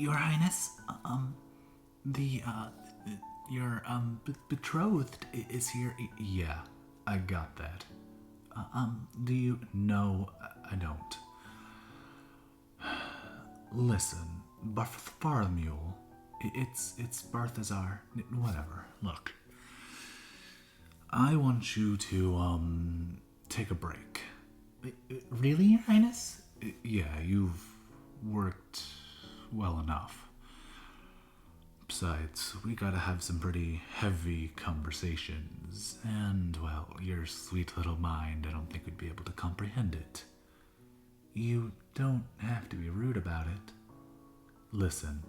Your Highness, your, betrothed is here. Yeah, I got that. Do you... No, I don't. Listen, Bartholomew, it's Balthazar, whatever. Look, I want you to, take a break. Really, Your Highness? Yeah, you've worked well enough. Besides, we gotta have some pretty heavy conversations, and, well, your sweet little mind, I don't think would be able to comprehend it. You don't have to be rude about it. Listen.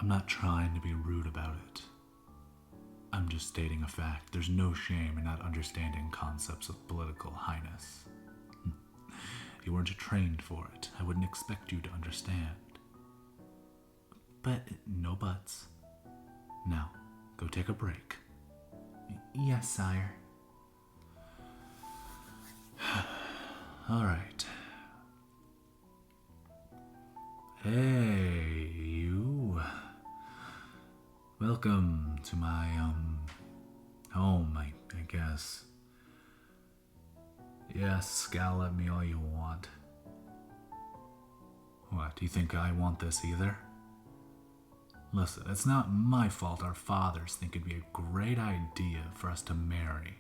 I'm not trying to be rude about it. I'm just stating a fact. There's no shame in not understanding concepts of political highness. You weren't trained for it. I wouldn't expect you to understand. But no buts. Now, go take a break. Yes, sire. All right. Hey, you. Welcome to my, home, I guess. Yes, scowl at me all you want. What, do you think I want this either? Listen, it's not my fault our fathers think it'd be a great idea for us to marry.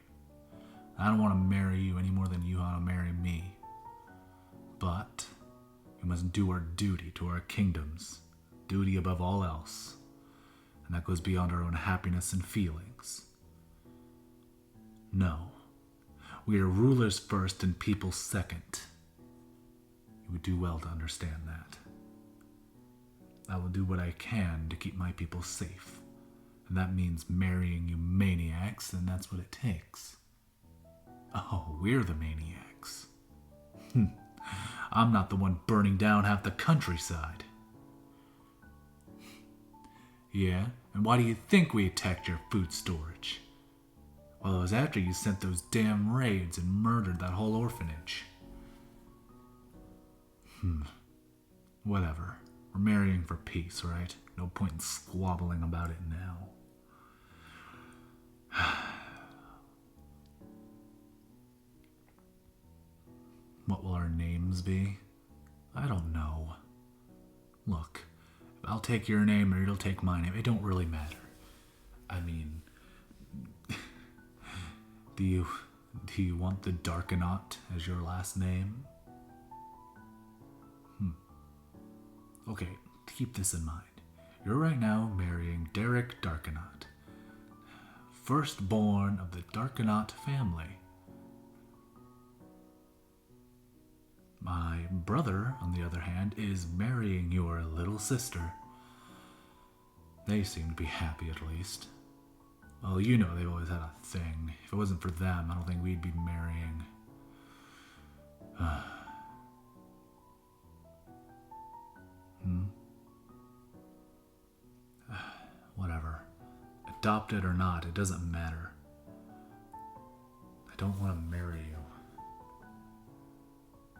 I don't want to marry you any more than you want to marry me. But we must do our duty to our kingdoms, duty above all else, and that goes beyond our own happiness and feelings. No, we are rulers first and people second. You would do well to understand that. I will do what I can to keep my people safe, and that means marrying you maniacs, and that's what it takes. Oh, we're the maniacs. I'm not the one burning down half the countryside. Yeah, and why do you think we attacked your food storage? Well, it was after you sent those damn raids and murdered that whole orphanage. Whatever. We're marrying for peace, right? No point in squabbling about it now. What will our names be? I don't know. Look, I'll take your name or you'll take my name. It don't really matter. I mean, do you want the Darkanaut as your last name? Okay, keep this in mind. You're right now marrying Derek Darkanaut, firstborn of the Darkanaut family. My brother, on the other hand, is marrying your little sister. They seem to be happy, at least. Well, you know they've always had a thing. If it wasn't for them, I don't think we'd be marrying. Whatever. Adopted or not, it doesn't matter. I don't want to marry you.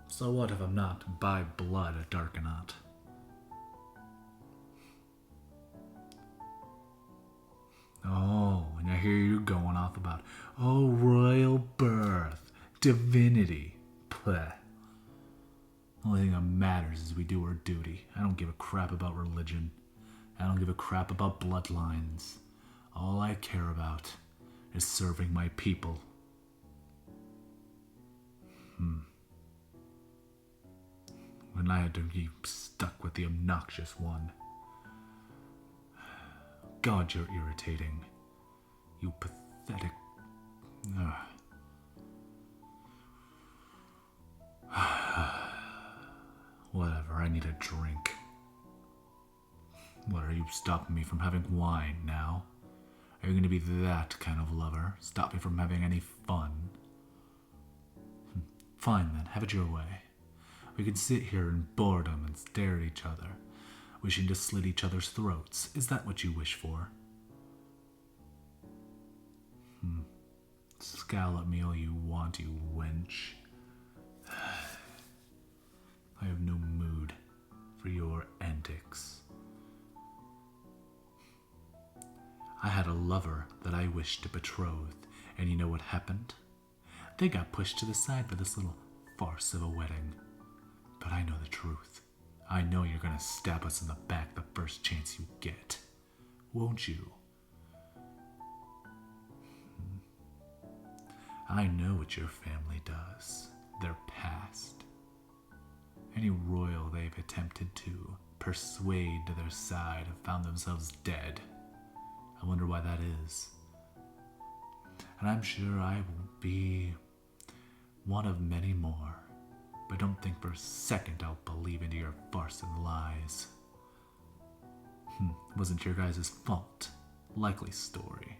So what if I'm not by blood a Darkanaut? Oh, and I hear you going off about, royal birth, divinity. Pleh. Only thing that matters is we do our duty. I don't give a crap about religion. I don't give a crap about bloodlines. All I care about is serving my people. When I had to be stuck with the obnoxious one. God, you're irritating. You pathetic... Whatever, I need a drink. What, are you stopping me from having wine now? Are you going to be that kind of lover? Stop me from having any fun? Fine then, have it your way. We can sit here in boredom and stare at each other, wishing to slit each other's throats. Is that what you wish for? Scowl at me all you want, you wench. I have no mood for I had a lover that I wished to betroth, and you know what happened? They got pushed to the side by this little farce of a wedding. But I know the truth. I know you're gonna stab us in the back the first chance you get. Won't you? I know what your family does. Their past. Any royal they've attempted to persuade to their side have found themselves dead. I wonder why that is. And I'm sure I will be one of many more. But don't think for a second I'll believe into your farce and lies. Wasn't your guys' fault. Likely story.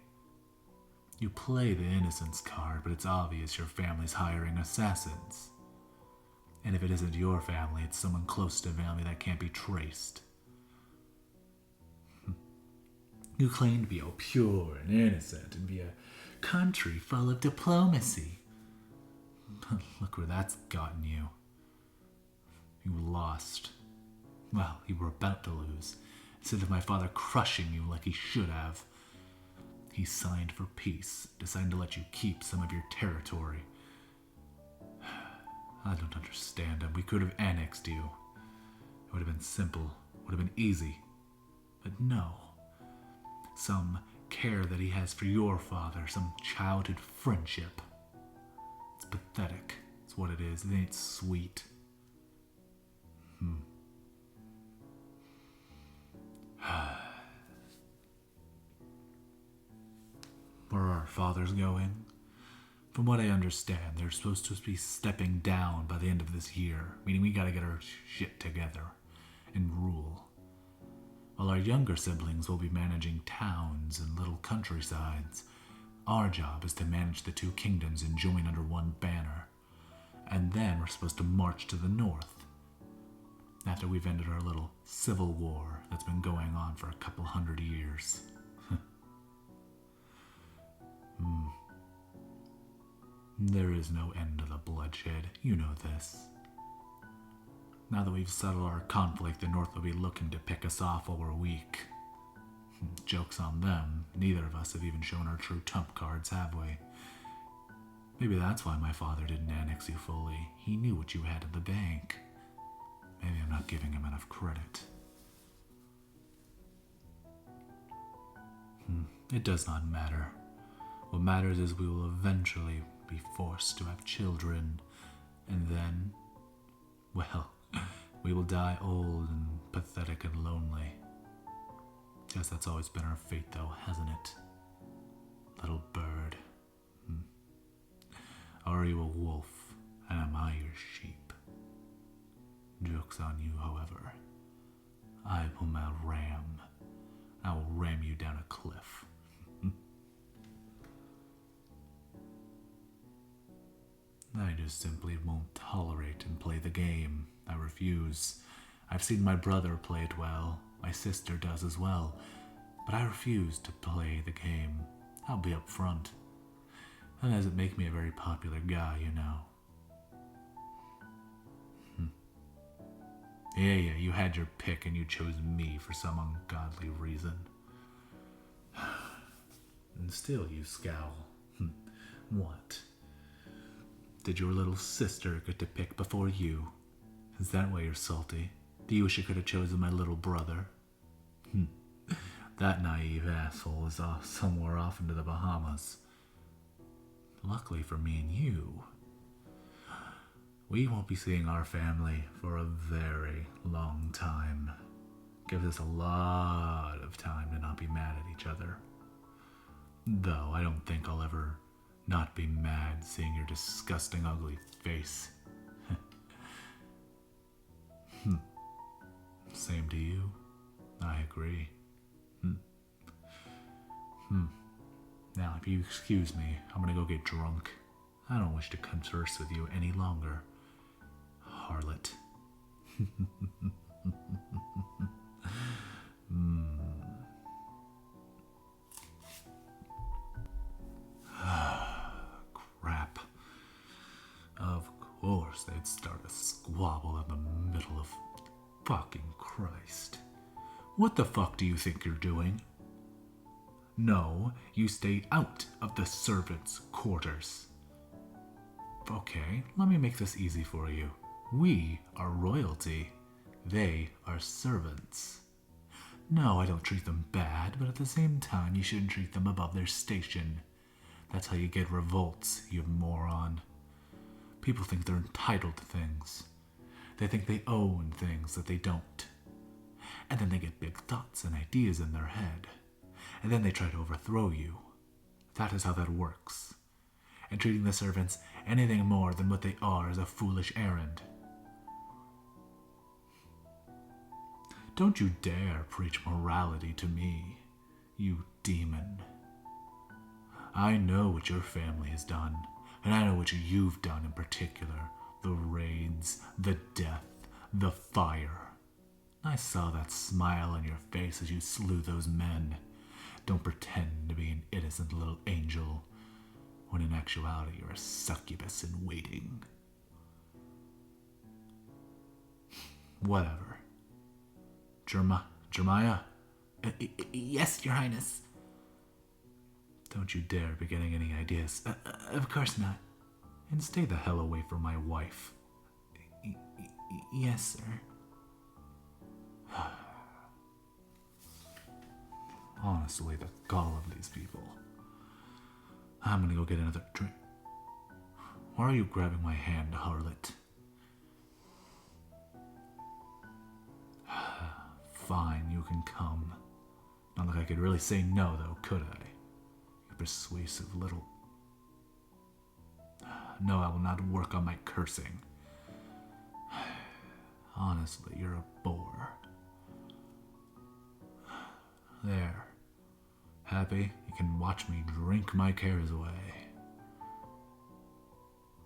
You play the innocence card, but it's obvious your family's hiring assassins. And if it isn't your family, it's someone close to family that can't be traced. You claim to be all pure and innocent and be a country full of diplomacy. Look where that's gotten you. You lost. Well, you were about to lose. Instead of my father crushing you like he should have, he signed for peace, deciding to let you keep some of your territory. I don't understand him. We could have annexed you. It would have been simple, would have been easy. But no. Some care that he has for your father, some childhood friendship. It's pathetic. It's what it is. It ain't sweet. Where are our fathers going? From what I understand, they're supposed to be stepping down by the end of this year, meaning we gotta get our shit together and rule. While our younger siblings will be managing towns and little countrysides, our job is to manage the two kingdoms and join under one banner. And then we're supposed to march to the north, after we've ended our little civil war that's been going on for a couple 100 years. There is no end to the bloodshed. You know this. Now that we've settled our conflict, the North will be looking to pick us off while we're weak. Joke's on them. Neither of us have even shown our true trump cards, have we? Maybe that's why my father didn't annex you fully. He knew what you had in the bank. Maybe I'm not giving him enough credit. It does not matter. What matters is we will eventually be forced to have children, and then, well, we will die old and pathetic and lonely. Guess that's always been our fate, though, hasn't it? Little bird. Are you a wolf, and am I your sheep? Joke's on you, however. I am a ram. I will ram you down a cliff. I just simply won't tolerate and play the game. I refuse. I've seen my brother play it well. My sister does as well. But I refuse to play the game. I'll be up front. That doesn't make me a very popular guy, you know. Yeah, you had your pick and you chose me for some ungodly reason. And still you scowl. What? Did your little sister get to pick before you? Is that why you're salty? Do you wish you could have chosen my little brother? That naive asshole is off somewhere off into the Bahamas. Luckily for me and you, we won't be seeing our family for a very long time. Gives us a lot of time to not be mad at each other. Though I don't think I'll ever not be mad seeing your disgusting, ugly face. Same to you. I agree. Now, if you excuse me, I'm gonna go get drunk. I don't wish to converse with you any longer. Harlot. Crap. Of course they'd start a squabble in the middle of fucking Christ. What the fuck do you think you're doing? No, you stay out of the servants' quarters. Okay, let me make this easy for you. We are royalty. They are servants. No, I don't treat them bad, but at the same time, you shouldn't treat them above their station. That's how you get revolts, you moron. People think they're entitled to things. They think they own things that they don't. And then they get big thoughts and ideas in their head. And then they try to overthrow you. That is how that works. And treating the servants anything more than what they are is a foolish errand. Don't you dare preach morality to me, you demon. I know what your family has done, and I know what you've done in particular. The raids, the death, the fire. I saw that smile on your face as you slew those men. Don't pretend to be an innocent little angel, when in actuality you're a succubus in waiting. Whatever. Jeremiah? Yes, Your Highness. Don't you dare be getting any ideas. Of course not. And stay the hell away from my wife. Yes, sir. Honestly, the gall of these people. I'm gonna go get another drink. Why are you grabbing my hand, harlot? Fine, you can come. Not like I could really say no, though, could I? You persuasive little... No, I will not work on my cursing. Honestly, you're a bore. There. Happy? You can watch me drink my cares away.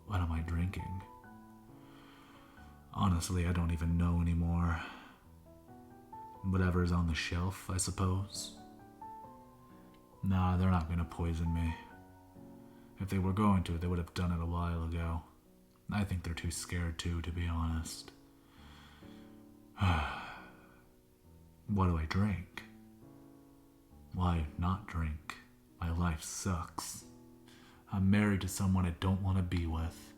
What am I drinking? Honestly, I don't even know anymore. Whatever's on the shelf, I suppose. Nah, they're not gonna poison me. If they were going to, they would have done it a while ago. I think they're too scared to be honest. What do I drink? Why not drink? My life sucks. I'm married to someone I don't want to be with.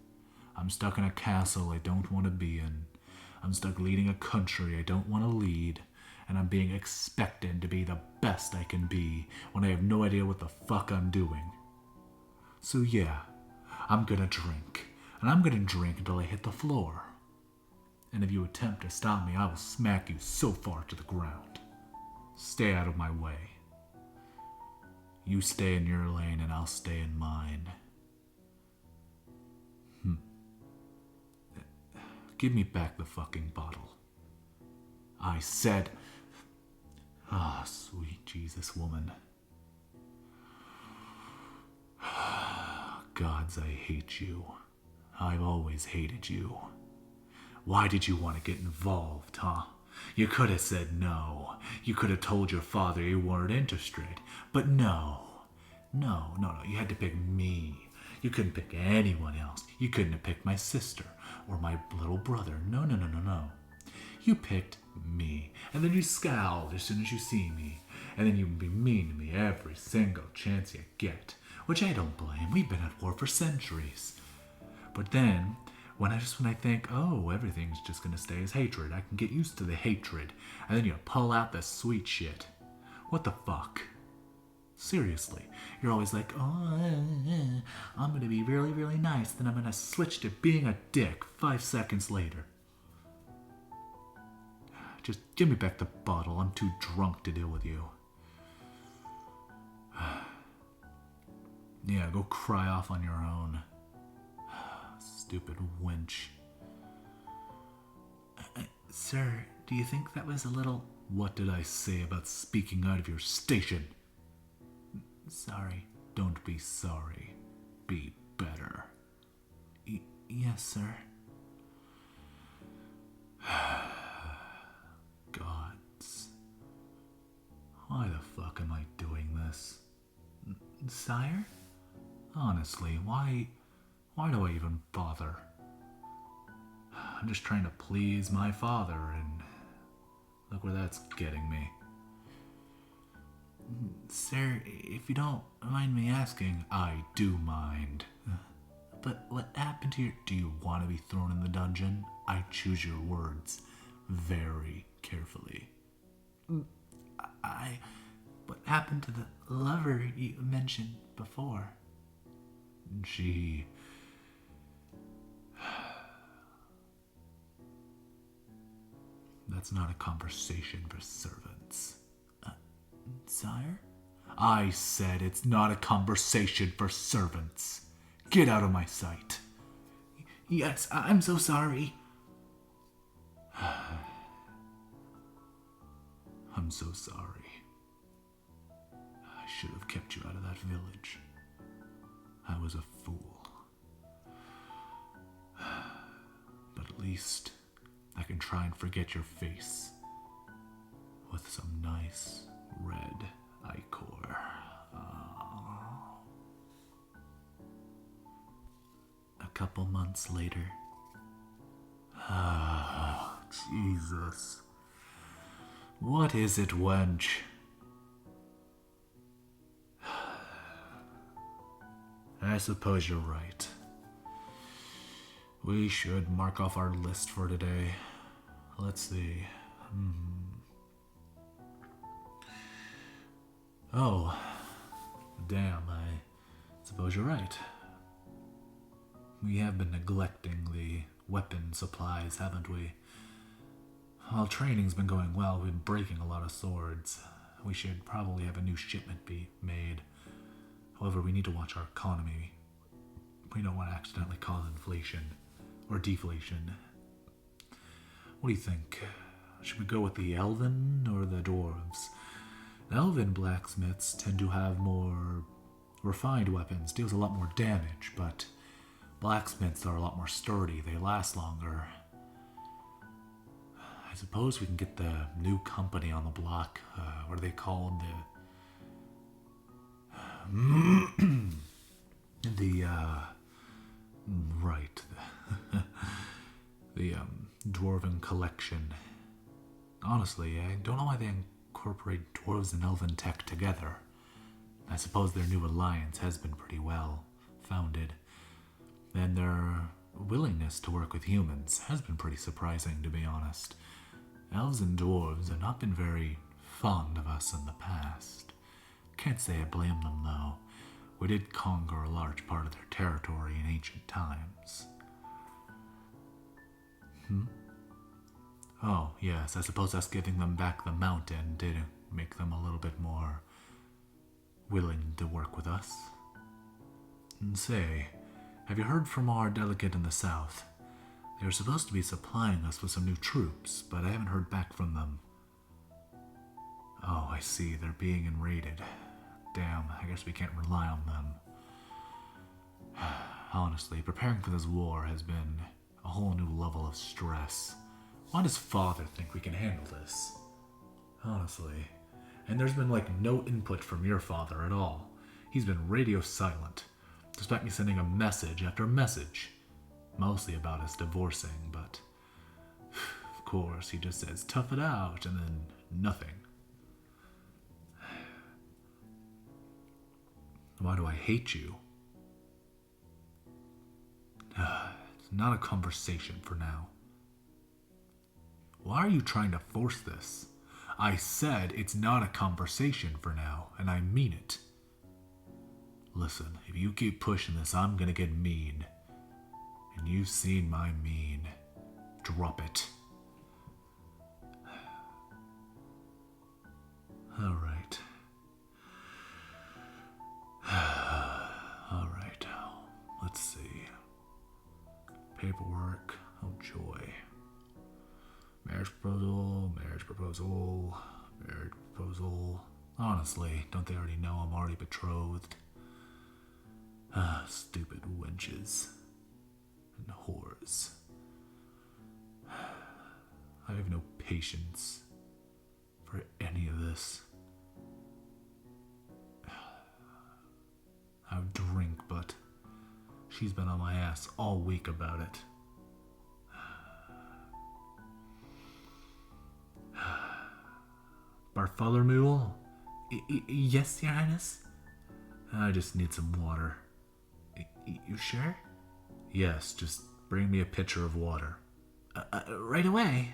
I'm stuck in a castle I don't want to be in. I'm stuck leading a country I don't want to lead. And I'm being expected to be the best I can be when I have no idea what the fuck I'm doing. So yeah, I'm gonna drink. And I'm gonna drink until I hit the floor. And if you attempt to stop me, I will smack you so far to the ground. Stay out of my way. You stay in your lane and I'll stay in mine. Give me back the fucking bottle. I said... Ah, sweet Jesus woman. Gods, I hate you. I've always hated you. Why did you want to get involved, huh? You could have said no. You could have told your father you weren't interested. But no. No. You had to pick me. You couldn't pick anyone else. You couldn't have picked my sister or my little brother. No. You picked me. And then you scowled as soon as you see me. And then you be mean to me every single chance you get. Which I don't blame. We've been at war for centuries. But then, when I think, oh, everything's just gonna stay as hatred, I can get used to the hatred. And then you pull out the sweet shit. What the fuck? Seriously. You're always like, oh, I'm gonna be really, really nice. Then I'm gonna switch to being a dick 5 seconds later. Just give me back the bottle. I'm too drunk to deal with you. Yeah, go cry off on your own. Stupid wench. Sir, do you think that was a little... What did I say about speaking out of your station? Sorry. Don't be sorry. Be better. Yes, sir. Gods. Why the fuck am I doing this? Sire? Honestly, why do I even bother? I'm just trying to please my father, and look where that's getting me. Sir, if you don't mind me asking, I do mind. but what happened to your. Do you want to be thrown in the dungeon? I choose your words very carefully. What happened to the lover you mentioned before? She. That's not a conversation for servants. Sire? I said it's not a conversation for servants. Get out of my sight. Yes, I'm so sorry. I'm so sorry. I should have kept you out of that village. I was a fool. But at least I can try and forget your face with some nice red ichor. A couple months later. Jesus. What is it, wench? I suppose you're right. We should mark off our list for today. Let's see. Oh, damn, I suppose you're right. We have been neglecting the weapon supplies, haven't we? While training's been going well, we've been breaking a lot of swords. We should probably have a new shipment be made. However, we need to watch our economy. We don't want to accidentally cause inflation or deflation. What do you think? Should we go with the elven or the dwarves? Elven blacksmiths tend to have more refined weapons, deals a lot more damage, but blacksmiths are a lot more sturdy, they last longer. I suppose we can get the new company on the block. What are they called? Right. The Dwarven Collection. Honestly, I don't know why they incorporate dwarves and elven tech together. I suppose their new alliance has been pretty well founded. And their willingness to work with humans has been pretty surprising, to be honest. Elves and dwarves have not been very fond of us in the past. Can't say I blame them, though. We did conquer a large part of their territory in ancient times. Oh, yes, I suppose us giving them back the mountain did make them a little bit more willing to work with us. And say, have you heard from our delegate in the south? They were supposed to be supplying us with some new troops, but I haven't heard back from them. Oh, I see, they're being invaded. Damn, I guess we can't rely on them. Honestly, preparing for this war has been a whole new level of stress. Why does father think we can handle this? Honestly. And there's been no input from your father at all. He's been radio silent, despite me sending a message after message. Mostly about us divorcing, but of course he just says tough it out and then nothing. Why do I hate you? It's not a conversation for now. Why are you trying to force this? I said it's not a conversation for now, and I mean it. Listen, if you keep pushing this, I'm gonna get mean. And you've seen my mean. Drop it. Alright. Alright. Let's see. Paperwork. Oh joy. Marriage proposal, marriage proposal, marriage proposal. Honestly, don't they already know I'm already betrothed? Stupid wenches. And whores. I have no patience for any of this. I would drink, but she's been on my ass all week about it. Bartholomew, Yes, Your Highness? I just need some water. You sure? Yes, just bring me a pitcher of water. Right away.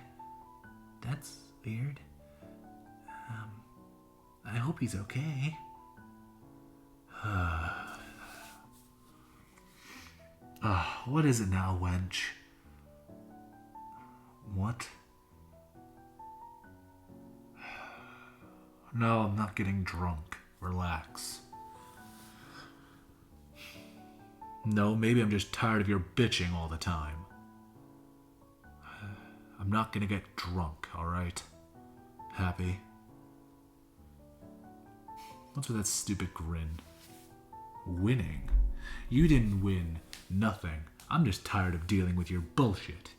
That's weird. I hope he's okay. What is it now, wench? What? No, I'm not getting drunk. Relax. No, maybe I'm just tired of your bitching all the time. I'm not gonna get drunk, alright? Happy? What's with that stupid grin? Winning? You didn't win nothing. I'm just tired of dealing with your bullshit.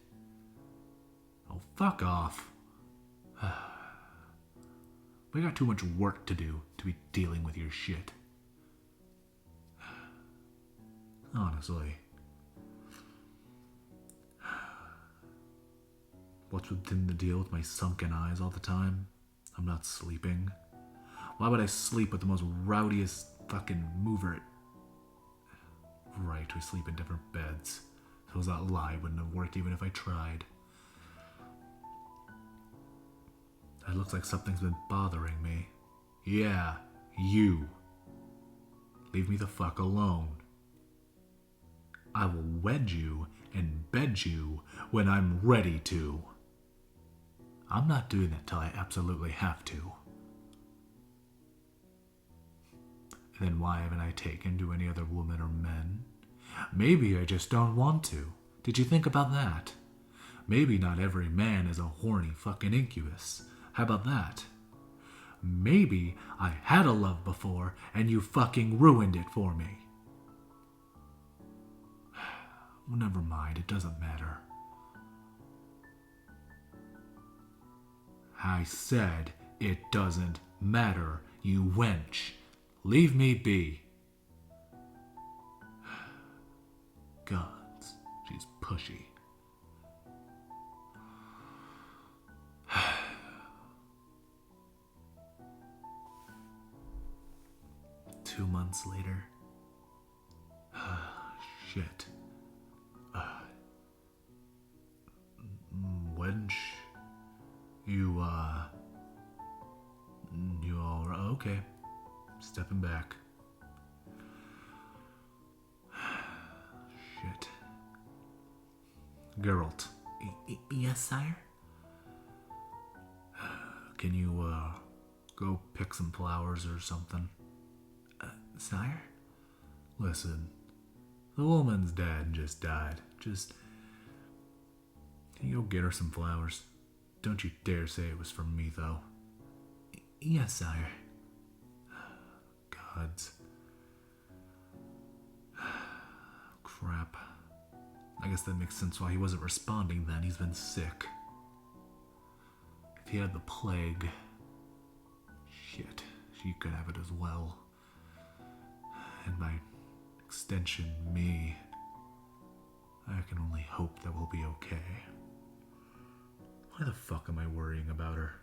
Oh, fuck off. We got too much work to do to be dealing with your shit. Honestly. What's within the deal with my sunken eyes all the time? I'm not sleeping. Why would I sleep with the most rowdiest fucking mover? Right, we sleep in different beds. So that lie wouldn't have worked even if I tried. It looks like something's been bothering me. Yeah, you. Leave me the fuck alone. I will wed you and bed you when I'm ready to. I'm not doing that till I absolutely have to. Then why haven't I taken to any other woman or men? Maybe I just don't want to. Did you think about that? Maybe not every man is a horny fucking incubus. How about that? Maybe I had a love before and you fucking ruined it for me. Well, never mind, it doesn't matter. I said it doesn't matter, you wench. Leave me be. Gods, she's pushy. 2 months later. Shit. Wench, you all right? Okay. Stepping back. Shit. Geralt. Yes, sire? Can you, go pick some flowers or something? Sire? Listen, the woman's dad just died. Can you go get her some flowers? Don't you dare say it was from me, though. Yes, sire. Gods. Crap. I guess that makes sense why he wasn't responding then. He's been sick. If he had the plague... Shit, she could have it as well. And by extension, me. I can only hope that we'll be okay. Why the fuck am I worrying about her?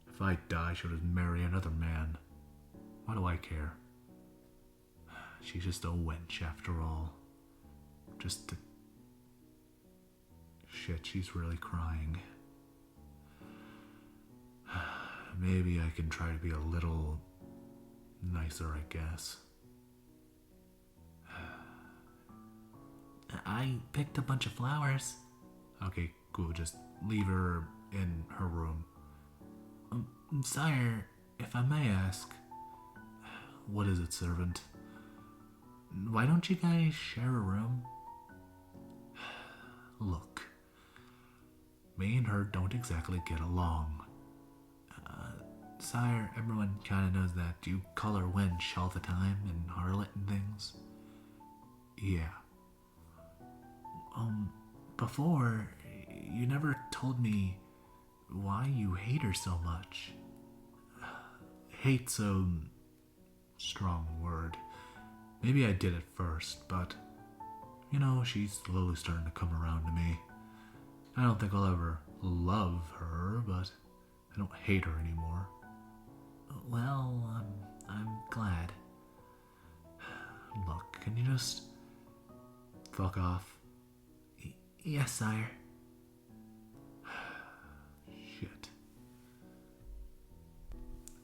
If I die, she'll just marry another man. Why do I care? She's just a wench after all. Shit, she's really crying. Maybe I can try to be a little nicer, I guess. I picked a bunch of flowers. Okay, cool. Just leave her in her room. Sire, if I may ask, What is it, servant? why don't you guys share a room? Look, me and her don't exactly get along. Sire, everyone kind of knows that you call her wench all the time and harlot and things. Yeah. Before, you never told me why you hate her so much. Hate's a strong word. Maybe I did at first, but, she's slowly starting to come around to me. I don't think I'll ever love her, but I don't hate her anymore. Well, I'm glad. Look, can you just fuck off? Yes, sire. Shit.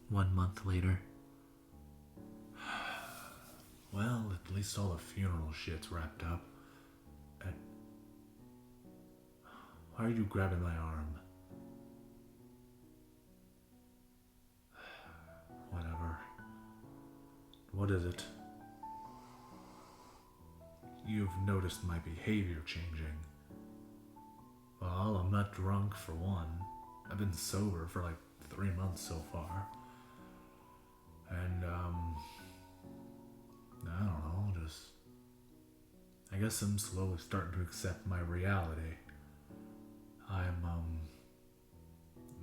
1 month later. Well, at least all the funeral shit's wrapped up. Why are you grabbing my arm? Whatever. What is it? You've noticed my behavior changing. Well, I'm not drunk for one. I've been sober for like 3 months so far. And, I don't know, I guess I'm slowly starting to accept my reality. I'm,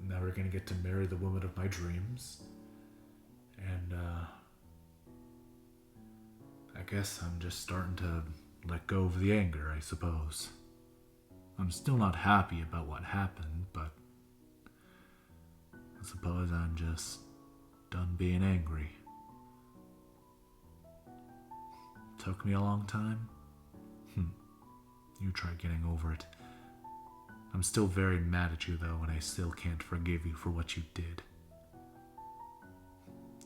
never gonna get to marry the woman of my dreams. And, I guess I'm just starting to let go of the anger, I suppose. I'm still not happy about what happened, but I suppose I'm just done being angry. Took me a long time? You try getting over it. I'm still very mad at you though, and I still can't forgive you for what you did.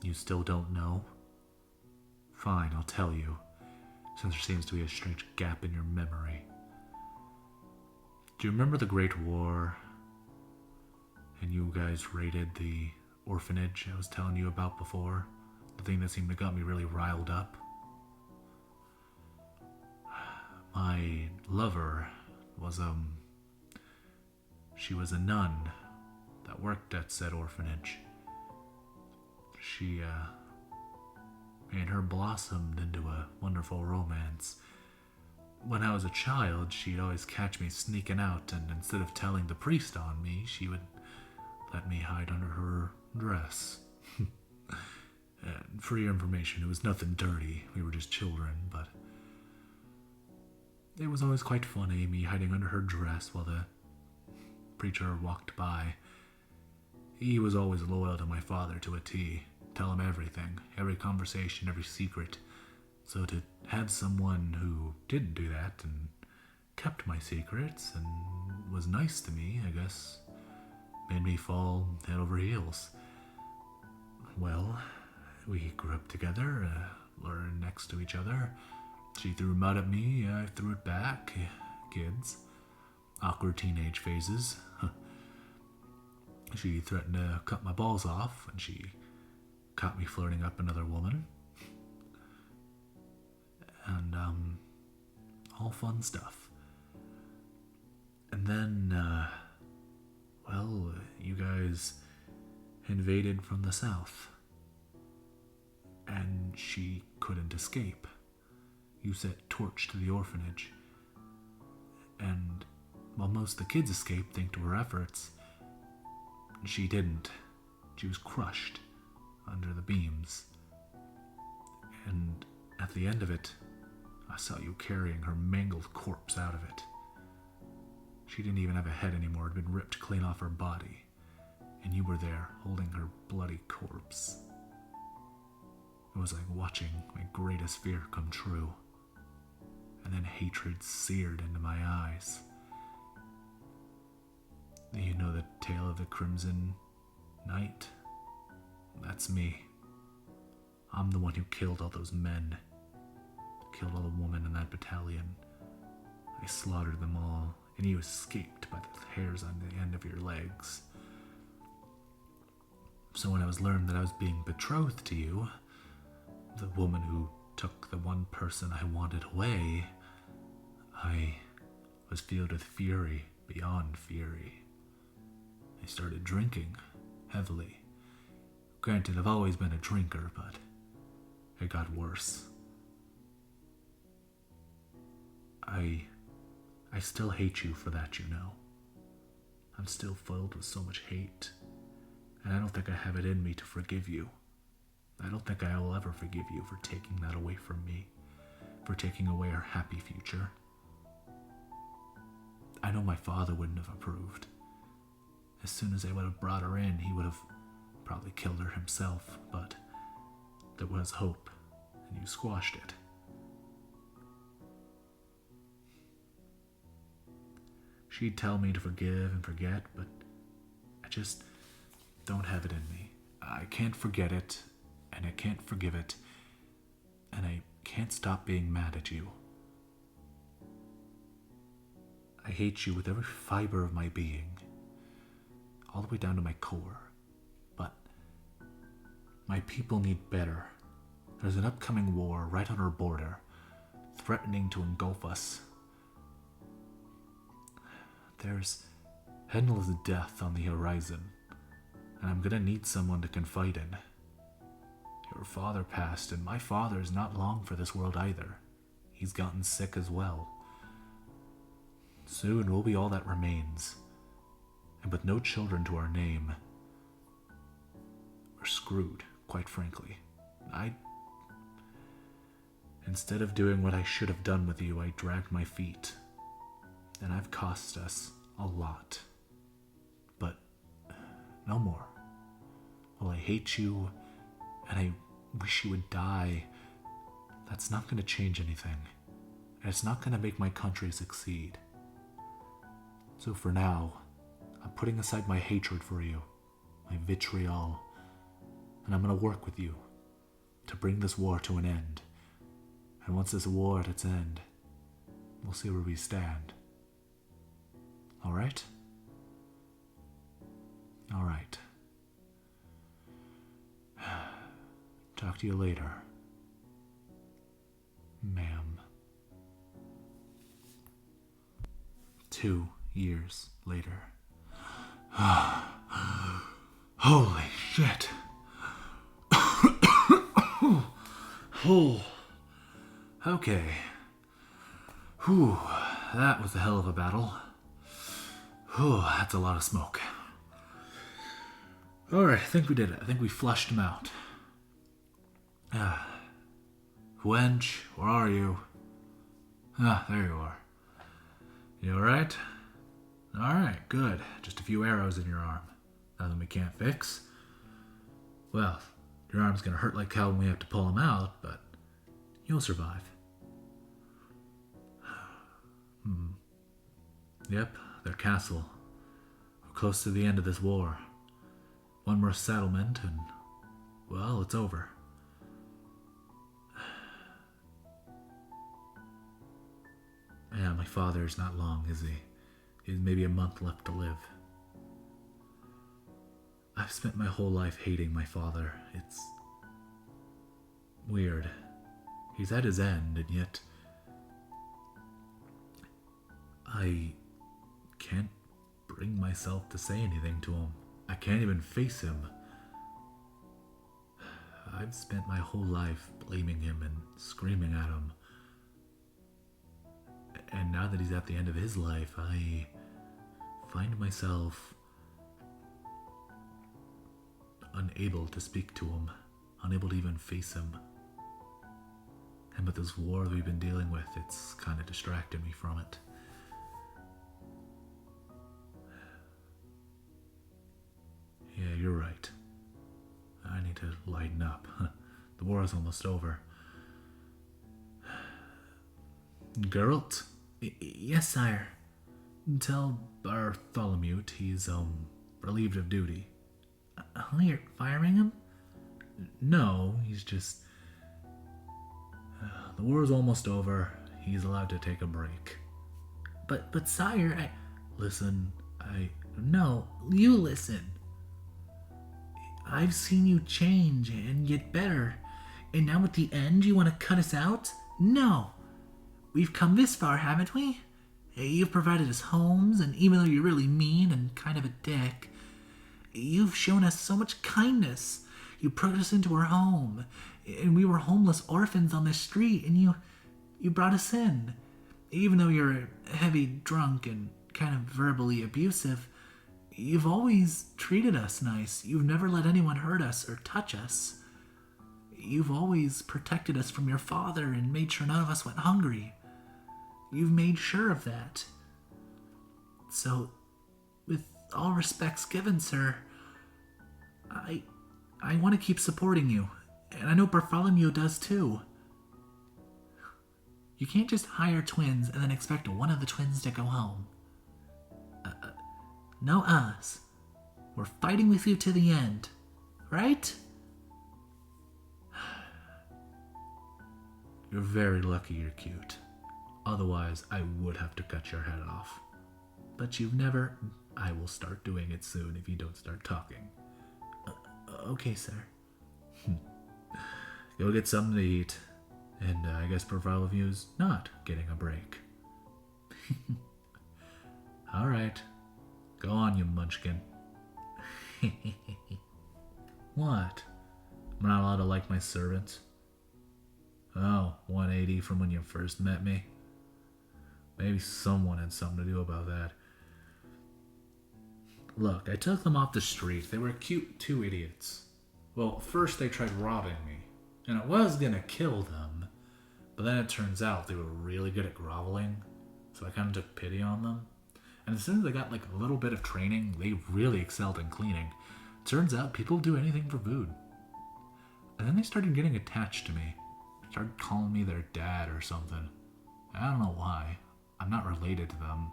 You still don't know? Fine, I'll tell you, since there seems to be a strange gap in your memory. Do you remember the Great War? And you guys raided the orphanage I was telling you about before? The thing that seemed to got me really riled up? My lover was, she was a nun that worked at said orphanage. She, and her blossomed into a wonderful romance. When I was a child, she'd always catch me sneaking out, and instead of telling the priest on me, she would let me hide under her dress. For your information, it was nothing dirty. We were just children, but it was always quite funny, me hiding under her dress while the preacher walked by. He was always loyal to my father to a T. Tell him everything, every conversation, every secret. So to have someone who didn't do that and kept my secrets and was nice to me, I guess, made me fall head over heels. Well, we grew up together, learned next to each other. She threw mud at me, I threw it back. Kids. Awkward teenage phases. She threatened to cut my balls off, and she caught me flirting up another woman. And, all fun stuff. And then, you guys invaded from the south. And she couldn't escape. You set torch to the orphanage. And while most of the kids escaped thanks to her efforts, she didn't. She was crushed under the beams. And at the end of it, I saw you carrying her mangled corpse out of it. She didn't even have a head anymore. It had been ripped clean off her body. And you were there, holding her bloody corpse. It was like watching my greatest fear come true. And then hatred seared into my eyes. You know the tale of the Crimson Knight? That's me. I'm the one who killed all those men. Killed all the women in that battalion. I slaughtered them all, and you escaped by the hairs on the end of your legs. So when I was learned that I was being betrothed to you, the woman who took the one person I wanted away, I was filled with fury beyond fury. I started drinking heavily. Granted, I've always been a drinker, but it got worse. I still hate you for that, you know. I'm still filled with so much hate, and I don't think I have it in me to forgive you. I don't think I will ever forgive you for taking that away from me, for taking away our happy future. I know my father wouldn't have approved. As soon as I would have brought her in, he would have Probably killed her himself, but there was hope, and you squashed it. She'd tell me to forgive and forget, but I just don't have it in me. I can't forget it, and I can't forgive it, and I can't stop being mad at you. I hate you with every fiber of my being, all the way down to my core. But my people need better. There's an upcoming war right on our border, threatening to engulf us. There's endless death on the horizon, and I'm gonna need someone to confide in. Your father passed, and my father's not long for this world either. He's gotten sick as well. Soon we'll be all that remains, and with no children to our name, we're screwed, quite frankly. Instead of doing what I should have done with you, I dragged my feet, and I've cost us a lot. But no more. Well, I hate you, and I wish you would die. That's not going to change anything, and it's not going to make my country succeed. So for now, I'm putting aside my hatred for you, my vitriol, and I'm going to work with you to bring this war to an end. And once this war at its end, we'll see where we stand. All right? All right. Talk to you later, ma'am. 2 years later. Holy shit. Oh. Okay. Whew, that was a hell of a battle. Whew, that's a lot of smoke. Alright, I think we did it. I think we flushed him out. Wench, where are you? There you are. You alright? Alright, good. Just a few arrows in your arm. Nothing we can't fix. Well, your arm's gonna hurt like hell when we have to pull him out, but you'll survive. Yep, their castle. We're close to the end of this war. One more settlement and, well, it's over. Yeah, my father's not long, is he? He has maybe a month left to live. I've spent my whole life hating my father. It's weird. He's at his end, and yet I can't bring myself to say anything to him. I can't even face him. I've spent my whole life blaming him and screaming at him. And now that he's at the end of his life, I find myself unable to speak to him, unable to even face him. And with this war that we've been dealing with, it's kind of distracted me from it. Yeah, you're right. I need to lighten up. The war is almost over. Geralt? Yes, sire. Tell Bartholomew he's, relieved of duty. You're firing him? No, he's just... the war's almost over. He's allowed to take a break. But sire, Listen, No, you listen. I've seen you change and get better. And now at the end, you want to cut us out? No. We've come this far, haven't we? You've provided us homes, and even though you're really mean and kind of a dick, you've shown us so much kindness. You brought us into our home, and we were homeless orphans on the street, and you brought us in. Even though you're a heavy drunk and kind of verbally abusive, you've always treated us nice. You've never let anyone hurt us or touch us. You've always protected us from your father and made sure none of us went hungry. You've made sure of that. So, with all respects given, sir, I want to keep supporting you, and I know Bartholomew does too. You can't just hire twins and then expect one of the twins to go home. No us. We're fighting with you to the end, right? You're very lucky you're cute. Otherwise, I would have to cut your head off. But you've never... I will start doing it soon if you don't start talking. Okay, sir. Go get something to eat. And I guess Bartholomew's not getting a break. Alright. Go on, you munchkin. What? I'm not allowed to like my servants? Oh, 180 from when you first met me? Maybe someone had something to do about that. Look, I took them off the street. They were cute two idiots. Well, first they tried robbing me, and I was gonna kill them, but then it turns out they were really good at groveling, so I kind of took pity on them. And as soon as they got like a little bit of training, they really excelled in cleaning. Turns out people do anything for food. And then they started getting attached to me. Started calling me their dad or something. I don't know why. I'm not related to them.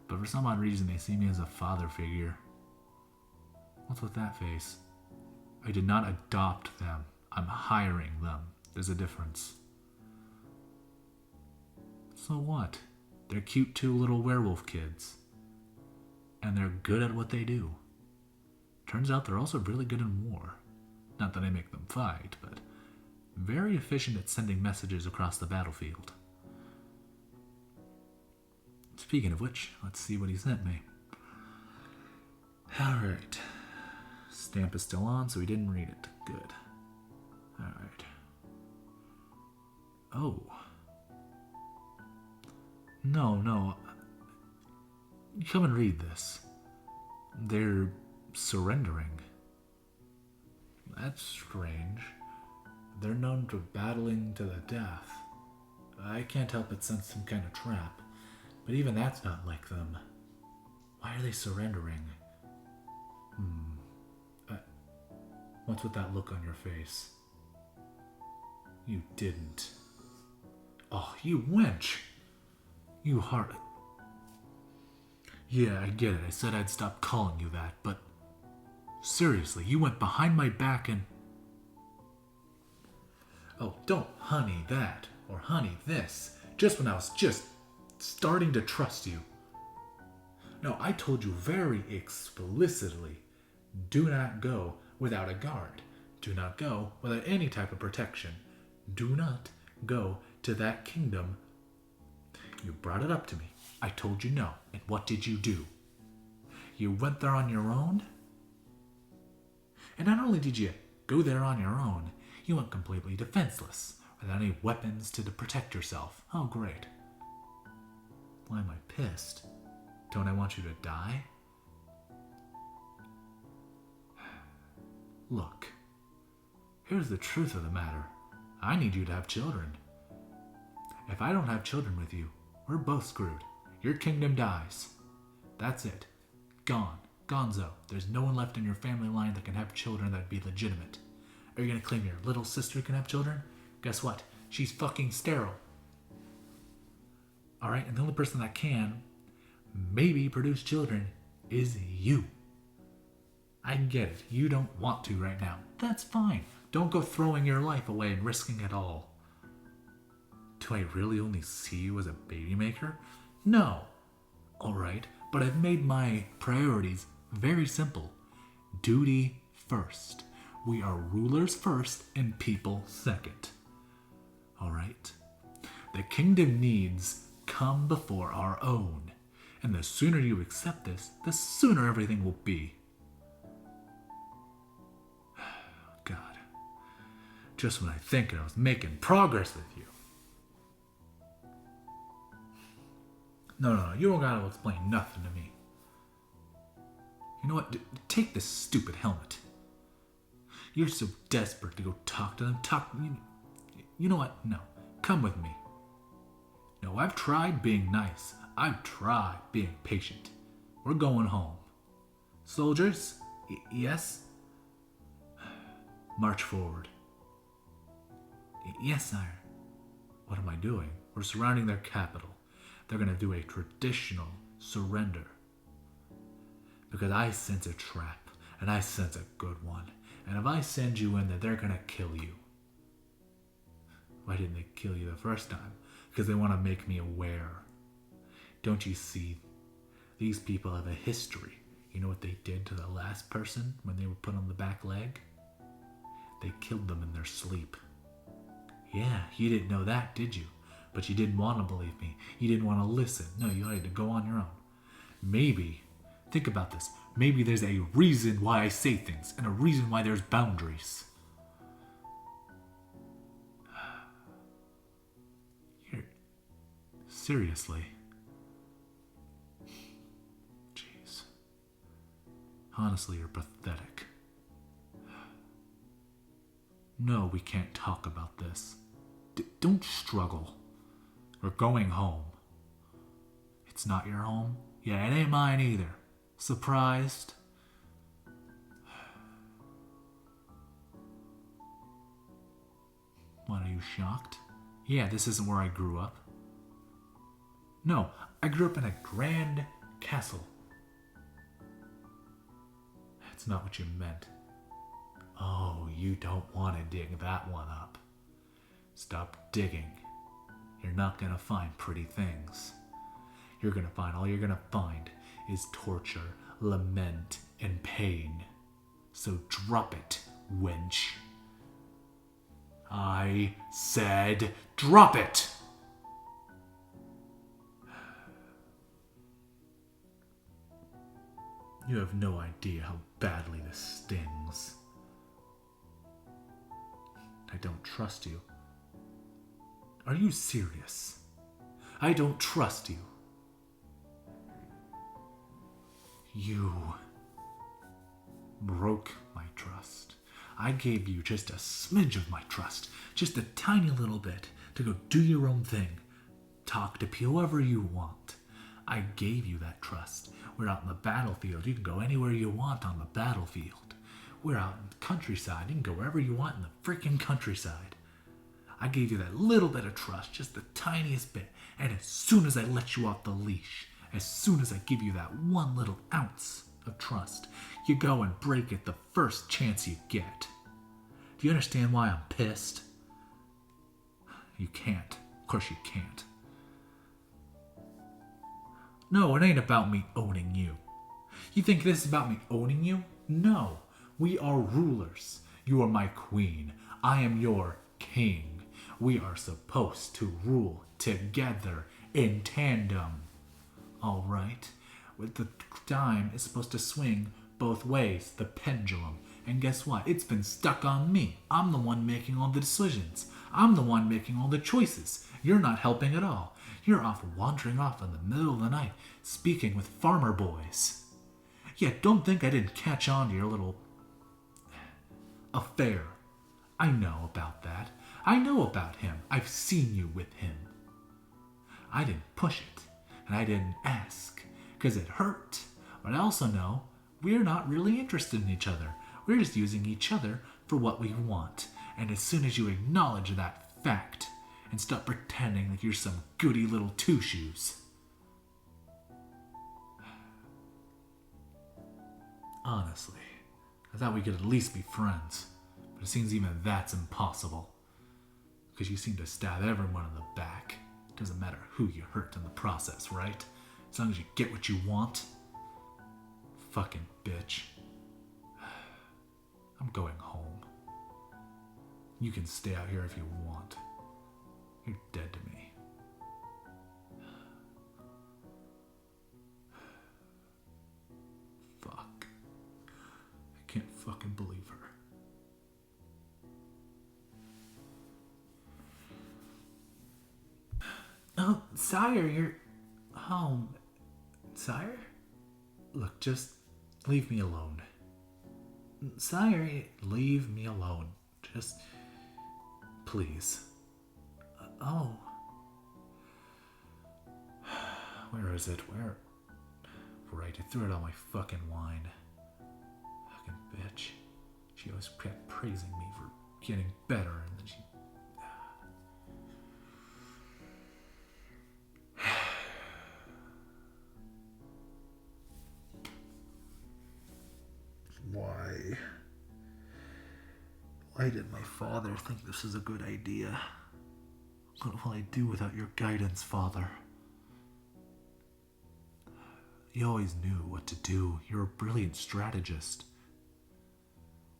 But for some odd reason, they see me as a father figure. What's with that face? I did not adopt them. I'm hiring them. There's a difference. So what? They're cute two little werewolf kids. And they're good at what they do. Turns out they're also really good in war. Not that I make them fight, but very efficient at sending messages across the battlefield. Speaking of which, let's see what he sent me. Alright. Stamp is still on, so he didn't read it. Good. Alright. Oh. No. Come and read this. They're surrendering. That's strange. They're known for battling to the death. I can't help but sense some kind of trap. But even that's not like them. Why are they surrendering? What's with that look on your face? You didn't. Oh, you wench! You heart... Yeah, I get it. I said I'd stop calling you that, but... Seriously, you went behind my back and... Oh, don't honey that, or honey this, just when I was just starting to trust you. No, I told you very explicitly, do not go without a guard. Do not go without any type of protection. Do not go to that kingdom. You brought it up to me. I told you no, and what did you do? You went there on your own? And not only did you go there on your own, you went completely defenseless, without any weapons to protect yourself. Oh, great. Why am I pissed? Don't I want you to die? Look, here's the truth of the matter. I need you to have children. If I don't have children with you, we're both screwed. Your kingdom dies. That's it. Gone. Gonzo. There's no one left in your family line that can have children that'd be legitimate. Are you gonna claim your little sister can have children? Guess what? She's fucking sterile. Alright, and the only person that can maybe produce children is you. I get it. You don't want to right now. That's fine. Don't go throwing your life away and risking it all. Do I really only see you as a baby maker? No. Alright, but I've made my priorities very simple. Duty first. We are rulers first and people second. Alright? The kingdom needs come before our own. And the sooner you accept this, the sooner everything will be. God. Just when I think I was making progress with you. No, you don't gotta explain nothing to me. You know what? Take this stupid helmet. You're so desperate to go talk to them. You know what? No. Come with me. No, I've tried being nice. I've tried being patient. We're going home. Soldiers? Yes? March forward. Yes, sire. What am I doing? We're surrounding their capital. They're going to do a traditional surrender. Because I sense a trap, and I sense a good one. And if I send you in there, they're going to kill you. Why didn't they kill you the first time? Because they want to make me aware. Don't you see? These people have a history. You know what they did to the last person when they were put on the back leg? They killed them in their sleep. Yeah, you didn't know that, did you? But you didn't want to believe me. You didn't want to listen. No, you had to go on your own. Maybe, think about this, maybe there's a reason why I say things, and a reason why there's boundaries. Seriously. Jeez. Honestly, you're pathetic. No, we can't talk about this. Don't struggle. We're going home. It's not your home? Yeah, it ain't mine either. Surprised? What, are you shocked? Yeah, this isn't where I grew up. No, I grew up in a grand castle. That's not what you meant. Oh, you don't want to dig that one up. Stop digging. You're not going to find pretty things. All you're going to find is torture, lament, and pain. So drop it, wench. I said drop it! You have no idea how badly this stings. I don't trust you. Are you serious? I don't trust you. You broke my trust. I gave you just a smidge of my trust, just a tiny little bit, to go do your own thing. Talk to whoever you want. I gave you that trust. We're out in the battlefield. You can go anywhere you want on the battlefield. We're out in the countryside. You can go wherever you want in the freaking countryside. I gave you that little bit of trust, just the tiniest bit. And as soon as I let you off the leash, as soon as I give you that one little ounce of trust, you go and break it the first chance you get. Do you understand why I'm pissed? You can't. Of course you can't. No, it ain't about me owning you. You think this is about me owning you? No. We are rulers. You are my queen. I am your king. We are supposed to rule together in tandem. All right? With the dime is supposed to swing both ways, the pendulum. And guess what? It's been stuck on me. I'm the one making all the decisions. I'm the one making all the choices. You're not helping at all. You're off wandering off in the middle of the night, speaking with farmer boys. Yeah, don't think I didn't catch on to your little affair. I know about that. I know about him. I've seen you with him. I didn't push it, and I didn't ask, because it hurt. But I also know we're not really interested in each other. We're just using each other for what we want. And as soon as you acknowledge that fact and stop pretending like you're some goody little two-shoes. Honestly, I thought we could at least be friends. But it seems even that's impossible. Because you seem to stab everyone in the back. It doesn't matter who you hurt in the process, right? As long as you get what you want. Fucking bitch. I'm going home. You can stay out here if you want. You're dead to me. Fuck. I can't fucking believe her. Oh, sire, you're home. Sire? Look, just leave me alone. Sire, Leave me alone. Just, please. oh. Where is it? Where? Right, I threw it on my fucking wine. Fucking bitch. She always kept praising me for getting better, and then she... Why? Why did my father think this is a good idea? What will I do without your guidance, Father? You always knew what to do. You're a brilliant strategist.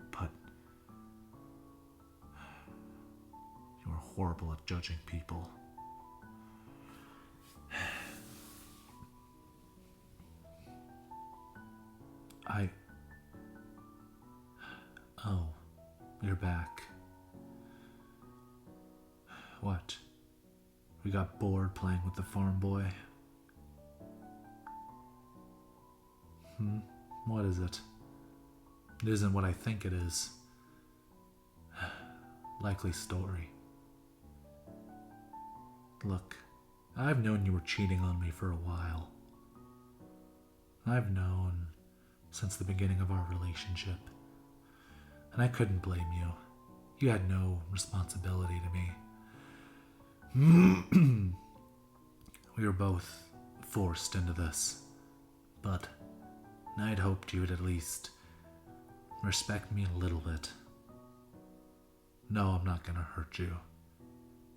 But you are horrible at judging people. Oh, you're back. What? We got bored playing with the farm boy? What is it? It isn't what I think it is. Likely story. Look, I've known you were cheating on me for a while. I've known since the beginning of our relationship. And I couldn't blame you. You had no responsibility to me. We were both forced into this. But I'd hoped you would at least respect me a little bit. No, I'm not gonna hurt you.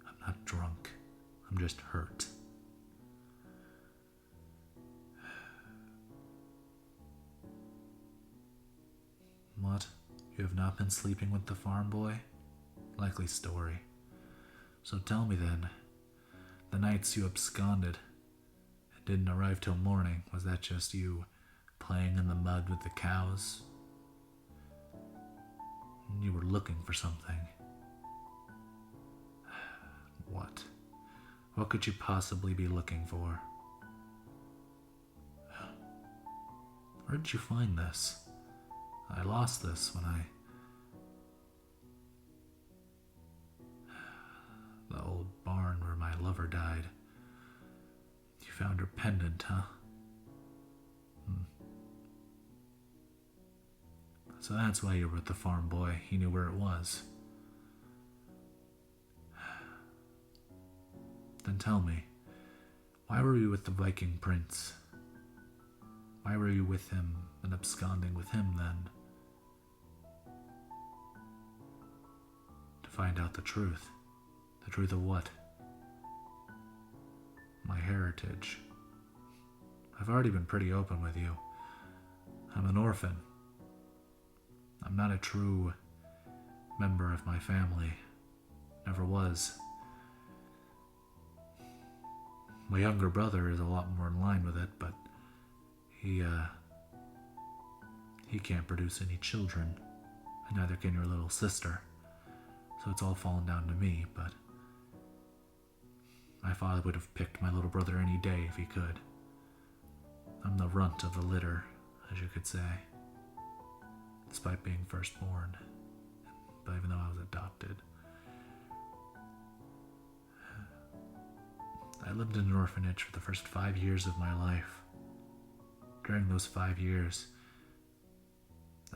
I'm not drunk. I'm just hurt. What? You have not been sleeping with the farm boy? Likely story. So tell me then, the nights you absconded and didn't arrive till morning, was that just you playing in the mud with the cows? You were looking for something. What? What could you possibly be looking for? Where did you find this? I lost this when the old barn where my lover died. You found her pendant, huh? So that's why you were with the farm boy. He knew where it was. Then tell me, why were you with the Viking prince? Why were you with him and absconding with him then? To find out the truth. The truth of what? My heritage. I've already been pretty open with you. I'm an orphan. I'm not a true member of my family. Never was. My younger brother is a lot more in line with it, but he can't produce any children, and neither can your little sister. So it's all fallen down to me, but my father would have picked my little brother any day if he could. I'm the runt of the litter, as you could say, despite being firstborn, but even though I was adopted. I lived in an orphanage for the first 5 years of my life. During those 5 years,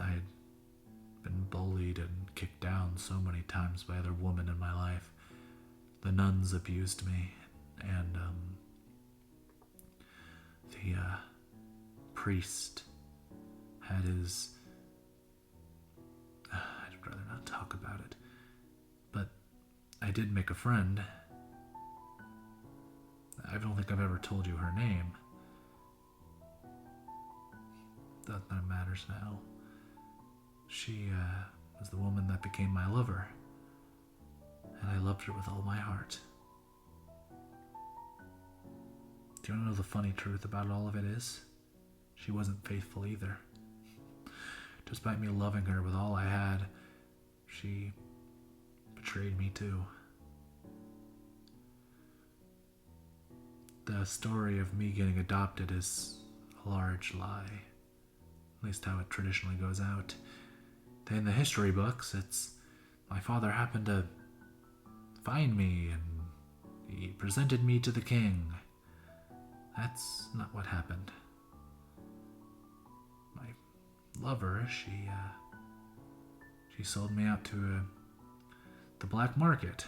I had been bullied and kicked down so many times by other women in my life. The nuns abused me, and the priest had his... I'd rather not talk about it. But I did make a friend. I don't think I've ever told you her name. That matters now. She was the woman that became my lover, and I loved her with all my heart. Do you want to know the funny truth about all of it is? She wasn't faithful either. Despite me loving her with all I had, she betrayed me too. The story of me getting adopted is a large lie. At least how it traditionally goes out. In the history books, it's my father happened to find me and he presented me to the king. That's not what happened. My lover, she sold me out to the black market,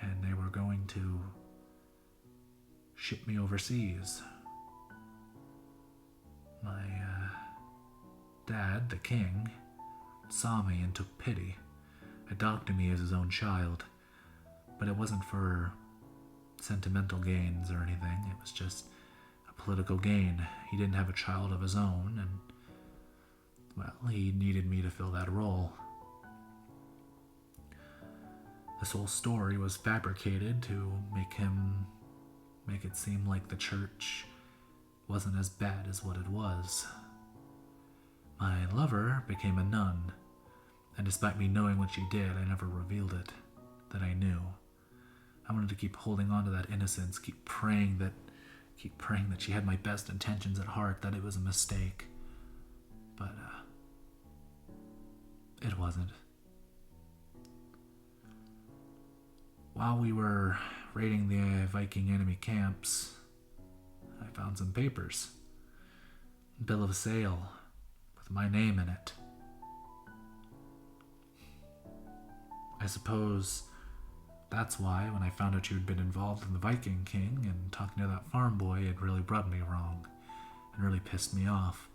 and they were going to ship me overseas. My dad, the king, saw me and took pity, adopted me as his own child, but it wasn't for sentimental gains or anything. It was just a political gain. He didn't have a child of his own, and, well, he needed me to fill that role. This whole story was fabricated to make it seem like the church wasn't as bad as what it was. My lover became a nun, and despite me knowing what she did, I never revealed it, that I knew. I wanted to keep holding on to that innocence, keep praying that she had my best intentions at heart, that it was a mistake. But, it wasn't. While we were raiding the Viking enemy camps, I found some papers. A bill of sale with my name in it. I suppose that's why, when I found out you'd been involved in the Viking King and talking to that farm boy, it really rubbed me wrong and really pissed me off.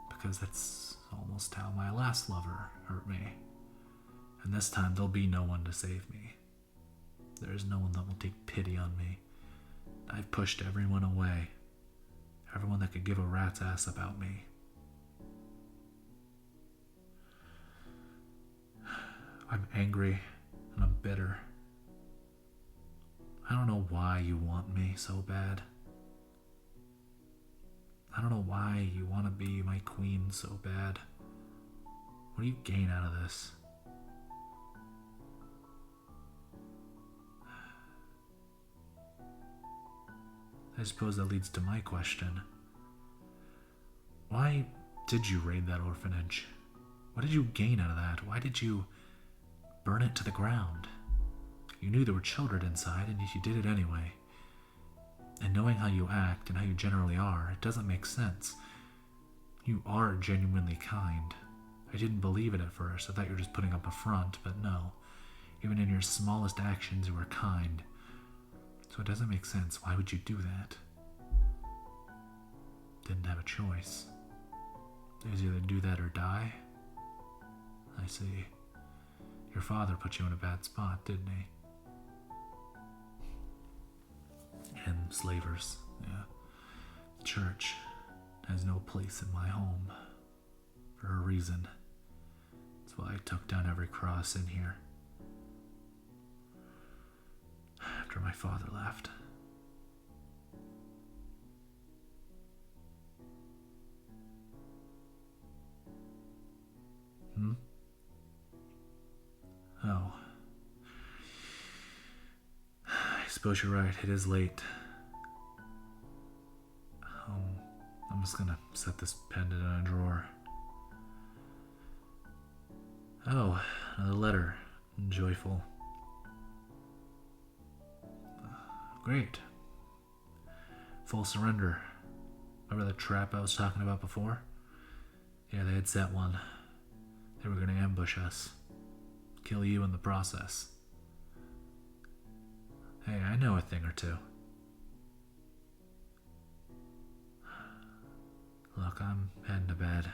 Because that's almost how my last lover hurt me. And this time there'll be no one to save me. There is no one that will take pity on me. I've pushed everyone away. Everyone that could give a rat's ass about me. I'm angry and I'm bitter. I don't know why you want me so bad. I don't know why you want to be my queen so bad. What do you gain out of this? I suppose that leads to my question. Why did you raid that orphanage? What did you gain out of that? Why did you burn it to the ground? You knew there were children inside, and yet you did it anyway. And knowing how you act and how you generally are, it doesn't make sense. You are genuinely kind. I didn't believe it at first. I thought you were just putting up a front, but no. Even in your smallest actions, you were kind. So it doesn't make sense. Why would you do that? Didn't have a choice. It was either do that or die. I see. Your father put you in a bad spot, didn't he? And slavers, yeah. The church has no place in my home. For a reason. That's why I took down every cross in here. After my father left. Oh. I suppose you're right, it is late. I'm just gonna set this pendant in a drawer. Oh, another letter. Joyful. Great. Full surrender. Remember the trap I was talking about before? Yeah, they had set one. They were gonna ambush us. Kill you in the process. Hey, I know a thing or two. Look, I'm heading to bed.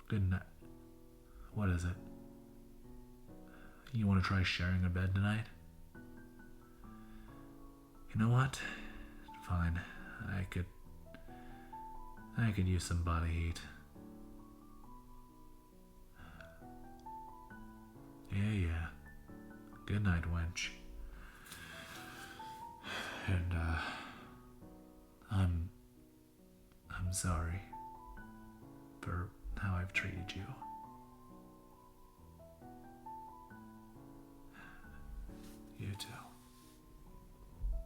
Good night. What is it? You want to try sharing a bed tonight? You know what? Fine. I could use some body heat. Yeah. Good night, wench. And, I'm sorry for how I've treated you. You too.